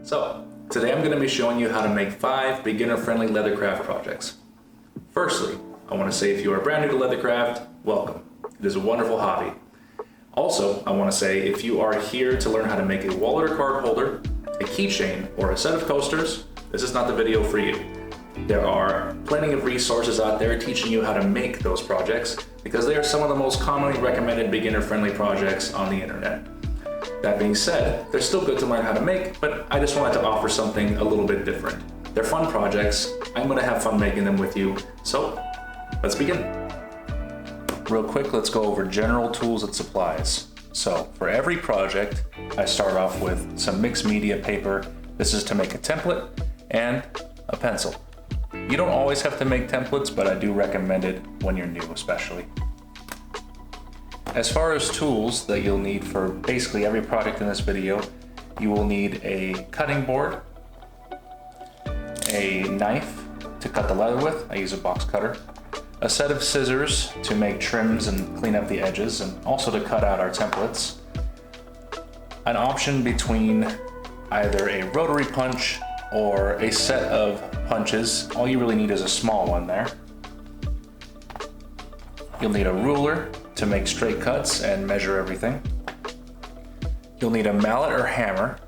So, today I'm going to be showing you how to make 5 beginner-friendly leathercraft projects. Firstly, I want to say if you are brand new to leathercraft, welcome. It is a wonderful hobby. Also, I want to say if you are here to learn how to make a wallet or card holder, a keychain, or a set of coasters, this is not the video for you. There are plenty of resources out there teaching you how to make those projects because they are some of the most commonly recommended beginner-friendly projects on the internet. That being said, they're still good to learn how to make, but I just wanted to offer something a little bit different. They're fun projects. I'm going to have fun making them with you. So, let's begin. Real quick, let's go over general tools and supplies. So, for every project, I start off with some mixed media paper. This is to make a template, and a pencil. You don't always have to make templates, but I do recommend it when you're new especially. As far as tools that you'll need for basically every project in this video, you will need a cutting board, a knife to cut the leather with, I use a box cutter, a set of scissors to make trims and clean up the edges and also to cut out our templates, an option between either a rotary punch or a set of punches. All you really need is a small one there. You'll need a ruler to make straight cuts and measure everything. You'll need a mallet or hammer,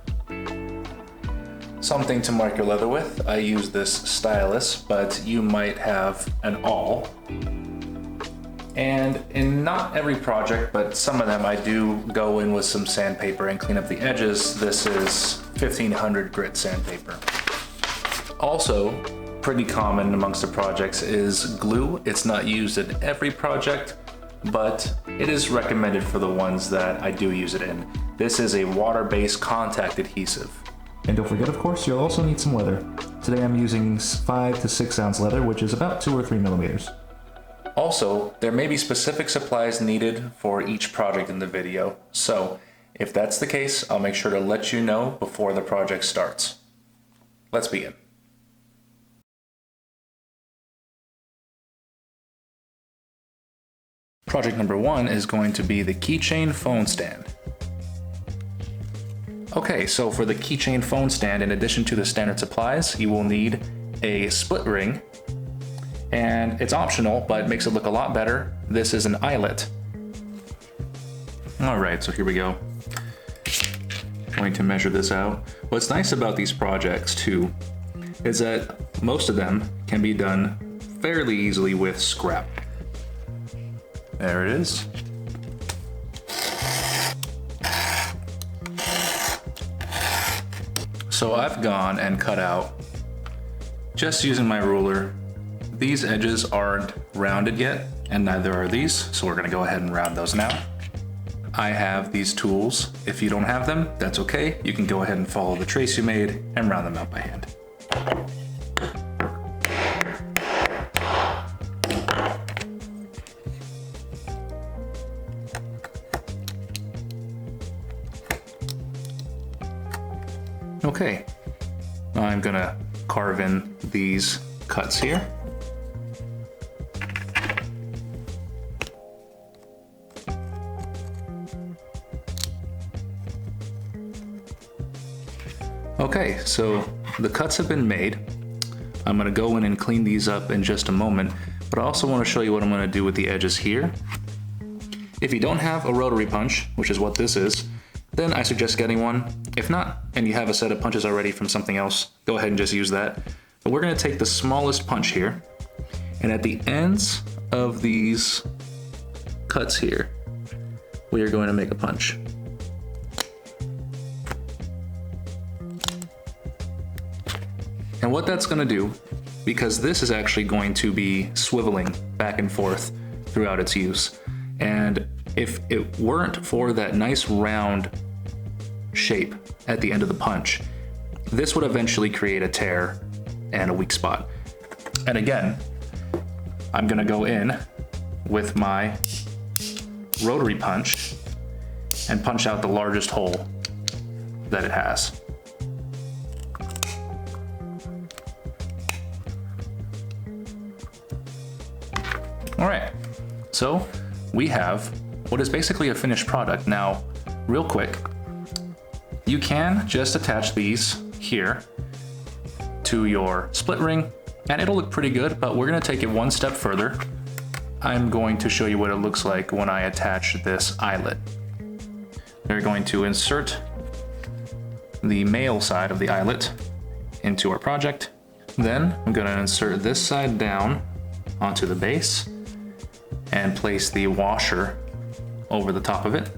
something to mark your leather with. I use this stylus, but you might have an awl. And in not every project, but some of them, I do go in with some sandpaper and clean up the edges. This is 1500 grit sandpaper. Also, pretty common amongst the projects is glue. It's not used in every project, but it is recommended for the ones that I do use it in. This is a water-based contact adhesive. And don't forget, of course, you'll also need some leather. Today I'm using 5 to 6 ounce leather, which is about 2 or 3 millimeters. Also, there may be specific supplies needed for each project in the video, so if that's the case, I'll make sure to let you know before the project starts. Let's begin. Project number 1 is going to be the keychain phone stand. Okay, so for the keychain phone stand, in addition to the standard supplies, you will need a split ring, and it's optional, but it makes it look a lot better. This is an eyelet. All right, so here we go. Going to measure this out. What's nice about these projects too is that most of them can be done fairly easily with scrap. There it is. So I've gone and cut out, just using my ruler. These edges aren't rounded yet, and neither are these, so we're gonna go ahead and round those now. I have these tools. If you don't have them, that's okay. You can go ahead and follow the trace you made and round them out by hand. Okay, I'm gonna carve in these cuts here. Okay, so the cuts have been made. I'm gonna go in and clean these up in just a moment, but I also wanna show you what I'm gonna do with the edges here. If you don't have a rotary punch, which is what this is, then I suggest getting one. If not, and you have a set of punches already from something else, go ahead and just use that. But we're gonna take the smallest punch here, and at the ends of these cuts here, we are going to make a punch. And what that's gonna do, because this is actually going to be swiveling back and forth throughout its use, and if it weren't for that nice round shape at the end of the punch, this would eventually create a tear and a weak spot. And again, I'm gonna go in with my rotary punch and punch out the largest hole that it has. All right, so we have what is basically a finished product. Now, real quick, you can just attach these here to your split ring, and it'll look pretty good, but we're gonna take it one step further. I'm going to show you what it looks like when I attach this eyelet. We're going to insert the male side of the eyelet into our project. Then I'm gonna insert this side down onto the base and place the washer over the top of it.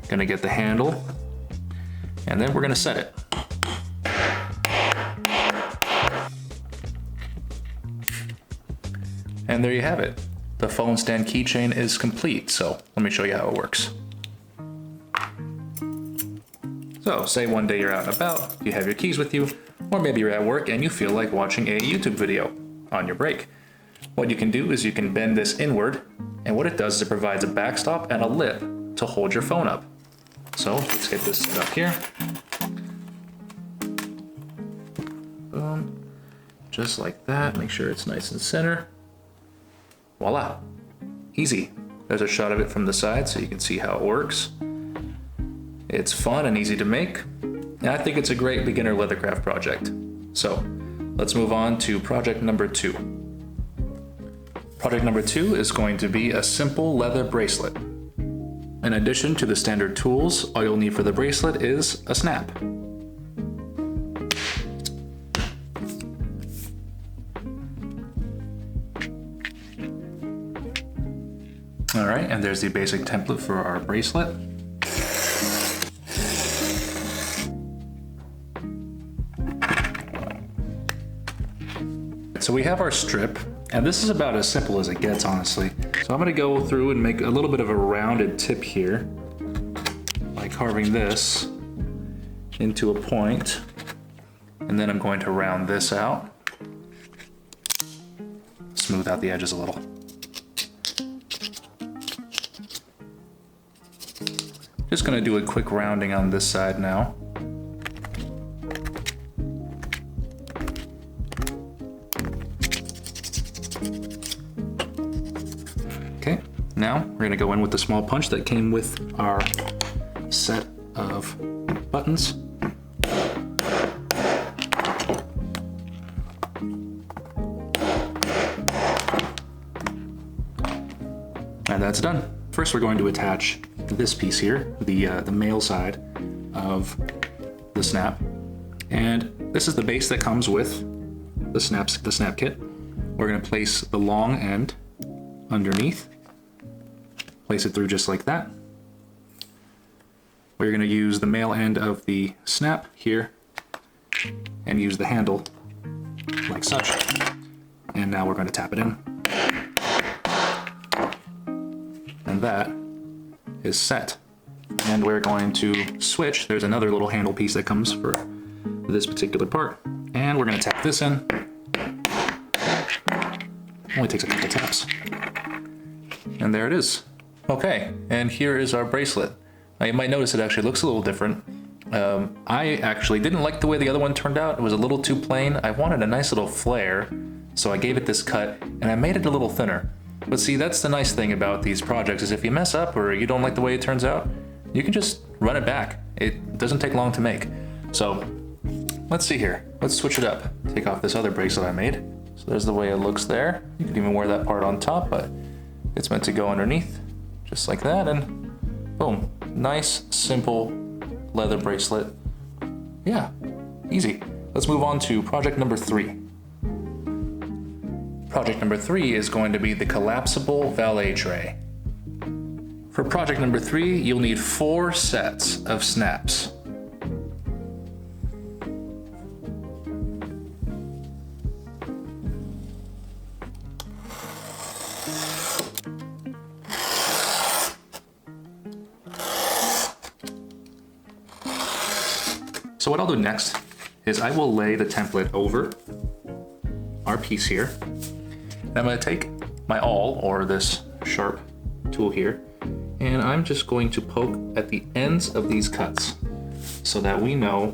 Gonna get the handle, and then we're gonna set it. And there you have it. The phone stand keychain is complete, so let me show you how it works. So, say one day you're out and about, you have your keys with you, or maybe you're at work and you feel like watching a YouTube video on your break. What you can do is you can bend this inward, and what it does is it provides a backstop and a lip to hold your phone up. So, let's get this set up here. Boom. Just like that, make sure it's nice and center. Voila, easy. There's a shot of it from the side so you can see how it works. It's fun and easy to make, and I think it's a great beginner leathercraft project. So let's move on to project number 2. Project number 2 is going to be a simple leather bracelet. In addition to the standard tools, all you'll need for the bracelet is a snap. All right, and there's the basic template for our bracelet. So we have our strip, and this is about as simple as it gets, honestly. So I'm gonna go through and make a little bit of a rounded tip here by carving this into a point, and then I'm going to round this out, smooth out the edges a little. Just gonna do a quick rounding on this side now. Okay, now we're gonna go in with the small punch that came with our set of buttons. And that's done. First, we're going to attach this piece here, the male side of the snap, and this is the base that comes with the snap kit. We're going to place the long end underneath, place it through just like that. We're going to use the male end of the snap here and use the handle like such, and now we're going to tap it in, and that is set. And we're going to switch. There's another little handle piece that comes for this particular part, and we're going to tap this in. Only takes a couple taps, and there it is. Okay, and here is our bracelet. Now you might notice it actually looks a little different. I actually didn't like the way the other one turned out. It was a little too plain. I wanted a nice little flare, so I gave it this cut, and I made it a little thinner. But see, that's the nice thing about these projects, is if you mess up or you don't like the way it turns out, you can just run it back. It doesn't take long to make. So let's see here. Let's switch it up. Take off this other bracelet I made. So there's the way it looks there. You could even wear that part on top, but it's meant to go underneath, just like that, and boom. Nice, simple leather bracelet. Yeah, easy. Let's move on to project number 3. Project number 3 is going to be the collapsible valet tray. For project number 3, you'll need 4 sets of snaps. So what I'll do next is I will lay the template over our piece here. And I'm going to take my awl, or this sharp tool here, and I'm just going to poke at the ends of these cuts so that we know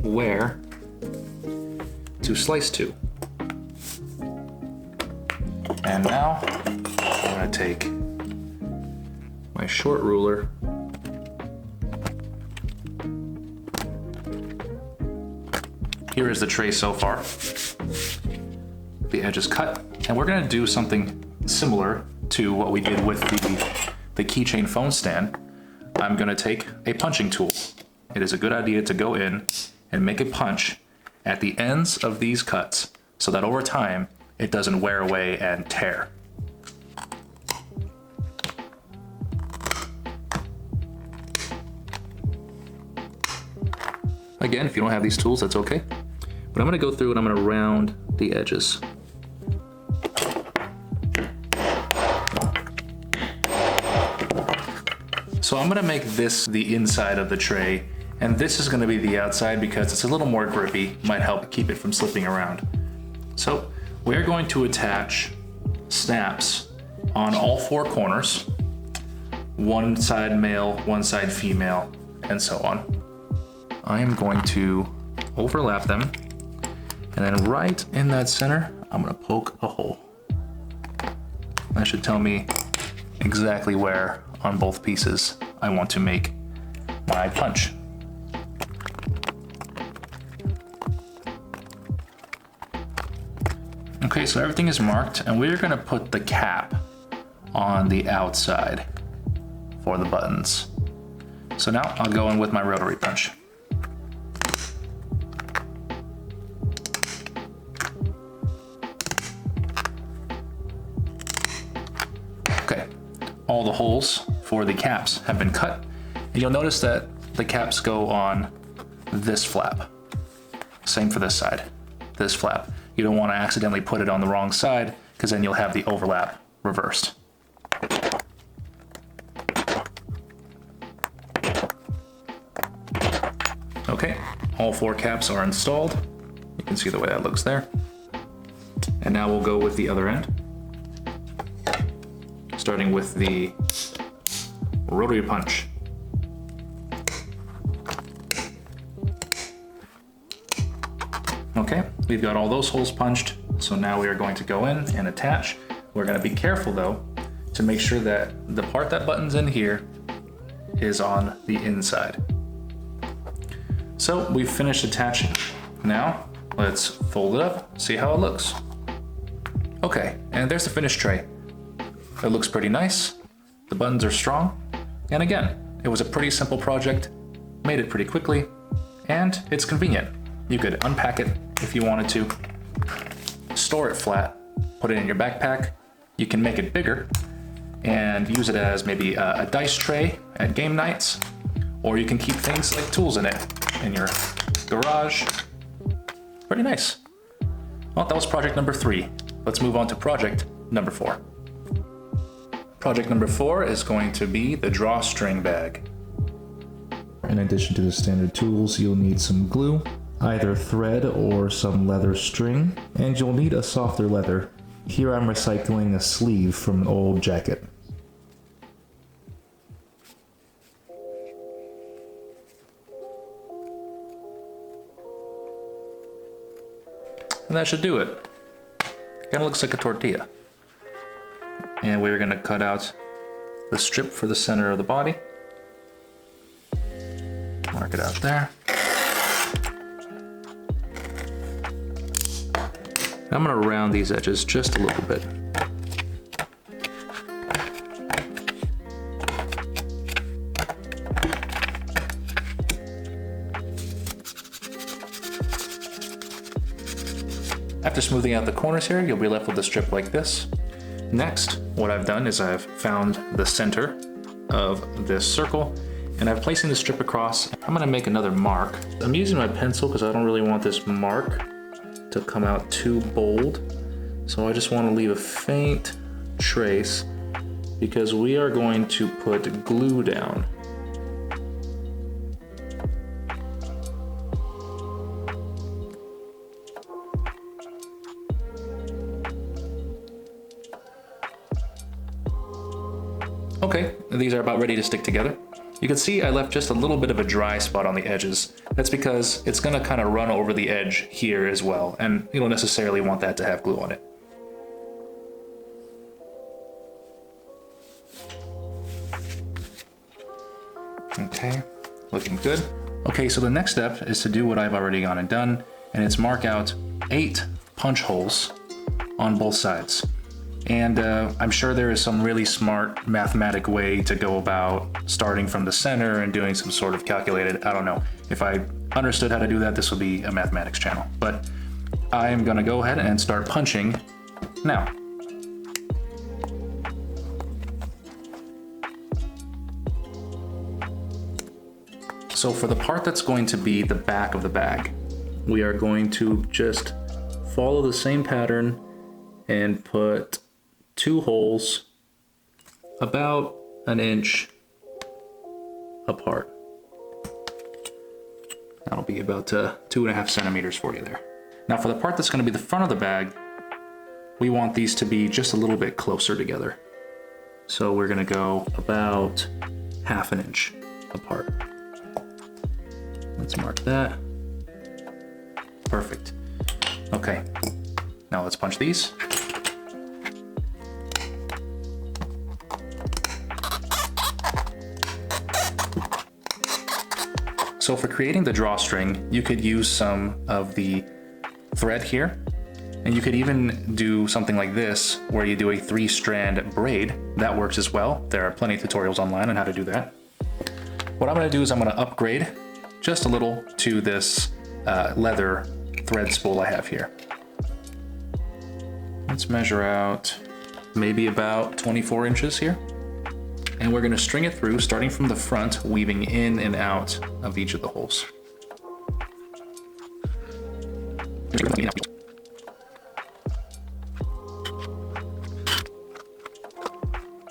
where to slice to. And now I'm going to take my short ruler here is the tray so far. The edge is cut, and we're gonna do something similar to what we did with the keychain phone stand. I'm gonna take a punching tool. It is a good idea to go in and make a punch at the ends of these cuts so that over time it doesn't wear away and tear. Again, if you don't have these tools, that's okay. But I'm gonna go through and I'm gonna round the edges. So I'm gonna make this the inside of the tray, and this is gonna be the outside because it's a little more grippy, might help keep it from slipping around. So we're going to attach snaps on all four corners, one side male, one side female, and so on. I am going to overlap them, and then right in that center, I'm gonna poke a hole. That should tell me exactly where on both pieces I want to make my punch. Okay, so everything is marked, and we're gonna put the cap on the outside for the buttons. So now I'll go in with my rotary punch. Okay, all the holes for the caps have been cut, and you'll notice that the caps go on this flap. Same for this side, this flap. You don't want to accidentally put it on the wrong side, because then you'll have the overlap reversed. Okay, all four caps are installed. You can see the way that looks there. And now we'll go with the other end, starting with the rotary punch. Okay, we've got all those holes punched, so now we are going to go in and attach. We're going to be careful though to make sure that the part that buttons in here is on the inside. So we've finished attaching. Now let's fold it up, see how it looks. Okay, and there's the finished tray. It looks pretty nice. The buttons are strong. And again, it was a pretty simple project, made it pretty quickly, and it's convenient. You could unpack it if you wanted to, store it flat, put it in your backpack. You can make it bigger and use it as maybe a dice tray at game nights, or you can keep things like tools in it in your garage. Pretty nice. Well, that was project number 3. Let's move on to project number 4. Project number 4 is going to be the drawstring bag. In addition to the standard tools, you'll need some glue, either thread or some leather string, and you'll need a softer leather. Here I'm recycling a sleeve from an old jacket. And that should do it. Kinda looks like a tortilla. And we're gonna cut out the strip for the center of the body. Mark it out there. I'm gonna round these edges just a little bit. After smoothing out the corners here, you'll be left with a strip like this. Next, what I've done is I've found the center of this circle, and I'm placing the strip across. I'm gonna make another mark. I'm using my pencil because I don't really want this mark to come out too bold. So I just want to leave a faint trace because we are going to put glue down. Okay, these are about ready to stick together. You can see I left just a little bit of a dry spot on the edges. That's because it's gonna kind of run over the edge here as well, and you don't necessarily want that to have glue on it. Okay, looking good. Okay, so the next step is to do what I've already gone and done, and it's mark out 8 punch holes on both sides. And I'm sure there is some really smart mathematic way to go about starting from the center and doing some sort of calculated, I don't know. If I understood how to do that, this would be a mathematics channel. But I am gonna go ahead and start punching now. So for the part that's going to be the back of the bag, we are going to just follow the same pattern and put 2 holes about 1 inch apart. That'll be about 2.5 centimeters for you there. Now for the part that's going to be the front of the bag, we want these to be just a little bit closer together. So we're going to go about 1/2 inch apart. Let's mark that. Perfect. Okay, now let's punch these. So for creating the drawstring, you could use some of the thread here, and you could even do something like this, where you do a 3-strand braid. That works as well. There are plenty of tutorials online on how to do that. What I'm gonna do is I'm gonna upgrade just a little to this leather thread spool I have here. Let's measure out maybe about 24 inches here. And we're gonna string it through, starting from the front, weaving in and out of each of the holes.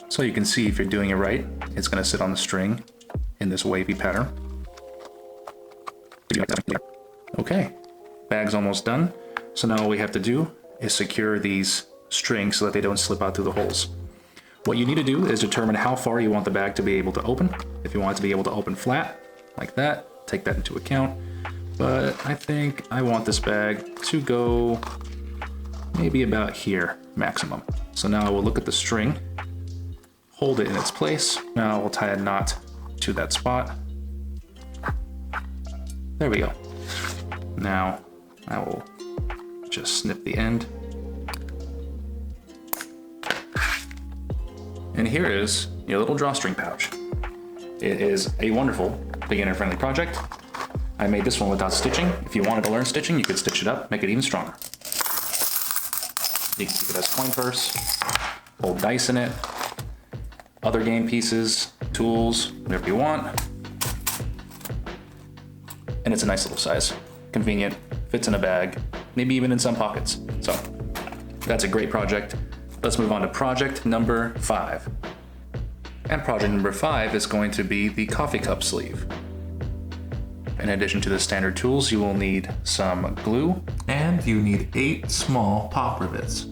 So you can see if you're doing it right, it's gonna sit on the string in this wavy pattern. Okay, bag's almost done. So now all we have to do is secure these strings so that they don't slip out through the holes. What you need to do is determine how far you want the bag to be able to open. If you want it to be able to open flat, like that, take that into account. But I think I want this bag to go maybe about here, maximum. So now I will look at the string, hold it in its place. Now we'll tie a knot to that spot. There we go. Now I will just snip the end. And here is your little drawstring pouch. It is a wonderful beginner-friendly project. I made this one without stitching. If you wanted to learn stitching, you could stitch it up, make it even stronger. You can keep it as coin purse, hold dice in it, other game pieces, tools, whatever you want. And it's a nice little size. Convenient, fits in a bag, maybe even in some pockets. So that's a great project. Let's move on to project number 5. And project number 5 is going to be the coffee cup sleeve. In addition to the standard tools, you will need some glue. And you need 8 small pop rivets.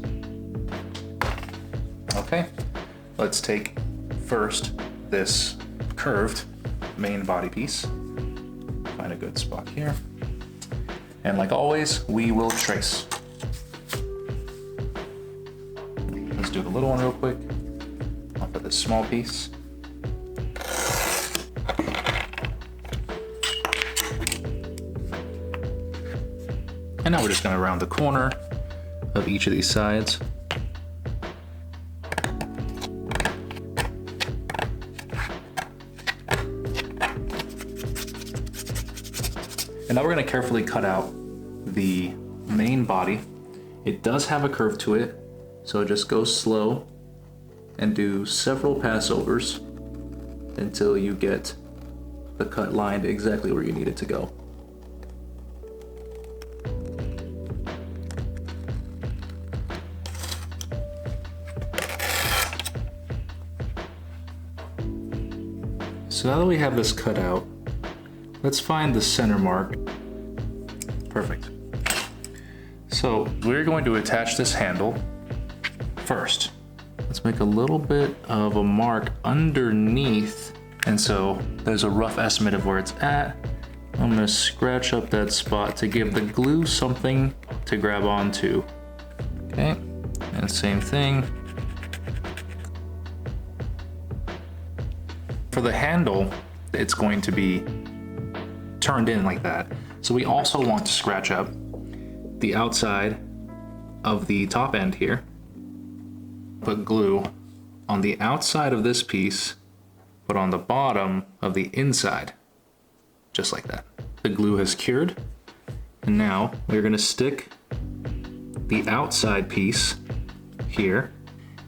Okay, let's take first this curved main body piece. Find a good spot here. And like always, we will trace. Let's do the little one real quick. Off of this small piece. And now we're just gonna round the corner of each of these sides. And now we're gonna carefully cut out the main body. It does have a curve to it, so just go slow and do several passovers until you get the cut lined exactly where you need it to go. So now that we have this cut out, let's find the center mark. Perfect. So we're going to attach this handle first. Let's make a little bit of a mark underneath. And so there's a rough estimate of where it's at. I'm gonna scratch up that spot to give the glue something to grab onto. Okay, and same thing. For the handle, it's going to be turned in like that. So we also want to scratch up the outside of the top end here. Put glue on the outside of this piece, but on the bottom of the inside, just like that. The glue has cured, and now we're gonna stick the outside piece here,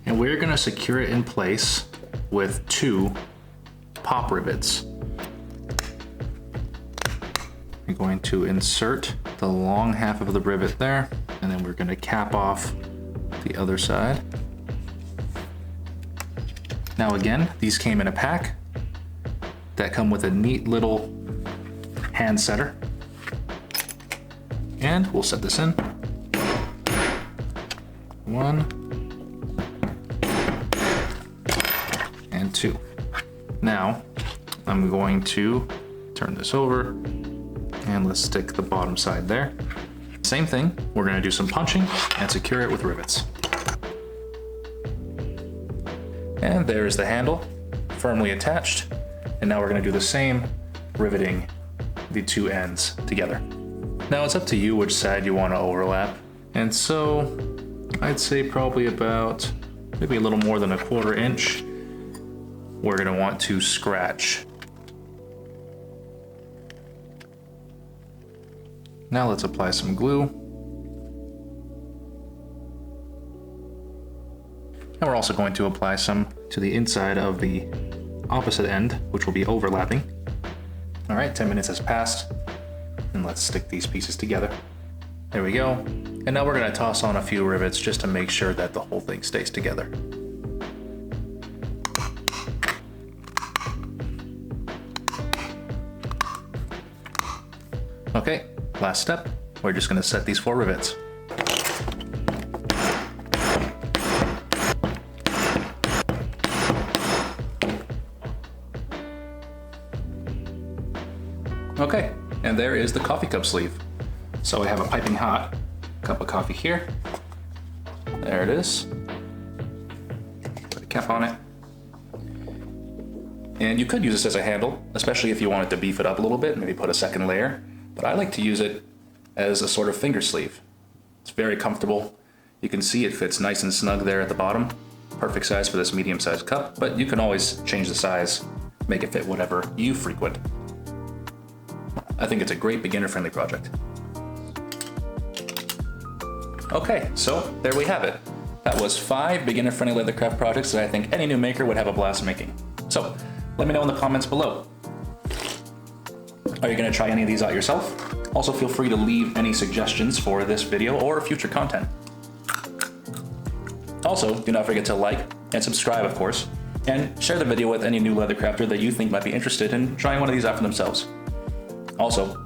and we're gonna secure it in place with 2 pop rivets. We're going to insert the long half of the rivet there, and then we're gonna cap off the other side. Now again, these came in a pack that come with a neat little hand setter. And we'll set this in. 1 and 2. Now, I'm going to turn this over and let's stick the bottom side there. Same thing, we're gonna do some punching and secure it with rivets. And there is the handle, firmly attached. And now we're gonna do the same, riveting the 2 ends together. Now it's up to you which side you wanna overlap. And so, I'd say probably about, maybe a little more than 1/4 inch, we're gonna want to scratch. Now let's apply some glue. And we're also going to apply some to the inside of the opposite end, which will be overlapping. All right, 10 minutes has passed, and let's stick these pieces together. There we go. And now we're gonna toss on a few rivets just to make sure that the whole thing stays together. Okay, last step. We're just gonna set these 4 rivets. Okay, and there is the coffee cup sleeve. So I have a piping hot cup of coffee here. There it is. Put a cap on it. And you could use this as a handle, especially if you wanted to beef it up a little bit, maybe put a second layer. But I like to use it as a sort of finger sleeve. It's very comfortable. You can see it fits nice and snug there at the bottom. Perfect size for this medium-sized cup, but you can always change the size, make it fit whatever you frequent. I think it's a great beginner-friendly project. Okay, so there we have it. That was 5 beginner-friendly leathercraft projects that I think any new maker would have a blast making. So let me know in the comments below. Are you gonna try any of these out yourself? Also feel free to leave any suggestions for this video or future content. Also, do not forget to like and subscribe, of course, and share the video with any new leathercrafter that you think might be interested in trying one of these out for themselves. Also,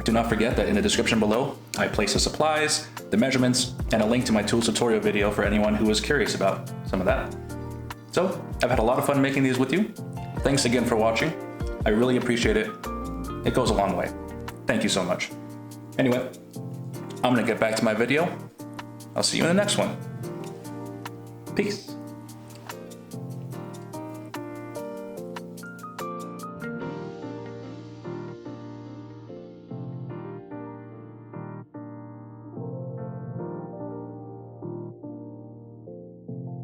do not forget that in the description below, I place the supplies, the measurements, and a link to my tools tutorial video for anyone who is curious about some of that. So, I've had a lot of fun making these with you. Thanks again for watching. I really appreciate it. It goes a long way. Thank you so much. Anyway, I'm gonna get back to my video. I'll see you in the next one. Peace.